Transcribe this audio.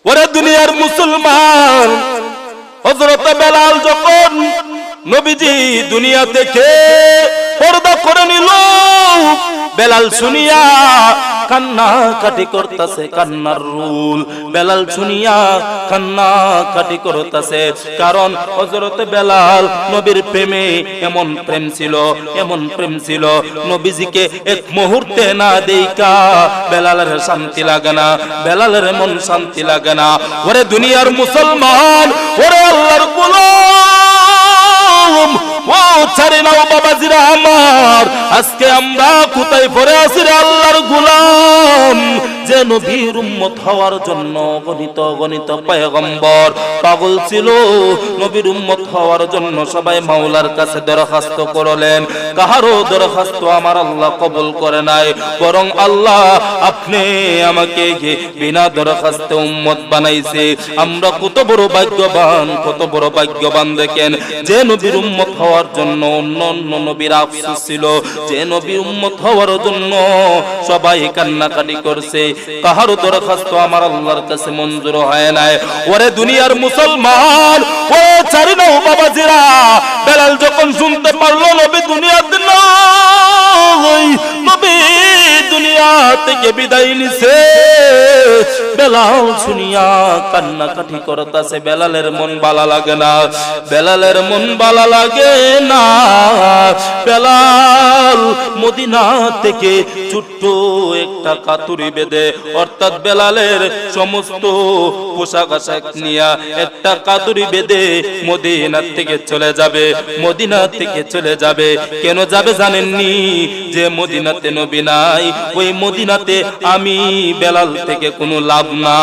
ওরে দুনিয়ার মুসলমান, হযরত বেলাল যখন নবীজি দুনিয়া থেকে পর্দা করে নিল, বেলাল শুনিয়া কান্না কাটি করতেছে, কান্নার রুল বেলাল শুনিয়া কান্না কাটি করতেছে। কারণ হযরত বেলাল নবীর প্রেমে এমন প্রেম ছিল, এমন প্রেম ছিল, নবীজিকে এক মুহূর্তে না দেইকা বেলালের শান্তি লাগে না, বেলালের মন শান্তি লাগে না। ওরে দুনিয়ার মুসলমান, ওরে আল্লাহর গোলাম, ও ছাড়ে নাও বাবাজিরা আমার, আজকে আমরা কোথায় পড়ে আছি রে আল্লাহর গোলাম? যে নবীর উম্মত হওয়ার জন্য গণিত গণিত পয়গম্বর পাগল ছিল, নবীর উম্মত হওয়ার জন্য সবাই মাওলার কাছে দরখাস্ত করলেন। কাহারও দরখাস্ত আমার আল্লাহ কবুল করে নাই, বরং আল্লাহ আপনি আমাকে বিনা দরখাস্তে উম্মত বানাইছে। আমরা কত বড় ভাগ্যবান, কত বড় ভাগ্যবান দেখেন। যে নবীর উম্মত হওয়ার জন্য অন্য নবীর আফসোস ছিল, যে নবীর উম্মত হওয়ার জন্য সবাই কান্নাকাটি করছে, কাহারও দরখাস্ত আমার আল্লাহর কাছে মঞ্জুর হয় নাই। ওরে দুনিয়ার মুসলমান, ও ছাড়ি নাও বাবাজিরা, বেলাল যখন শুনতে পারলো নবী দুনিয়াতে নাই, নবী দুনিয়া থেকে বিদায় নিছে, বেলাল শুনিয়া কান্নাকাটি করতেছে। বেলালের মন ভালো লাগে না, বেলালের মন ভালো লাগে না। বেলাল মদিনা থেকে ছোট্ট একটা কাতুরি বেঁধে, অর্থাৎ বেলালের সমস্ত পোশাক আশাক নিয়া একটা কাতুরি বেঁধে মদিনা থেকে চলে যাবে, মদিনা থেকে চলে যাবে। কেন যাবে জানেননি? যে মদিনাতে নবী নাই, ওই মদিনাতে আমি বেলাল থেকে কোনো লাভ না।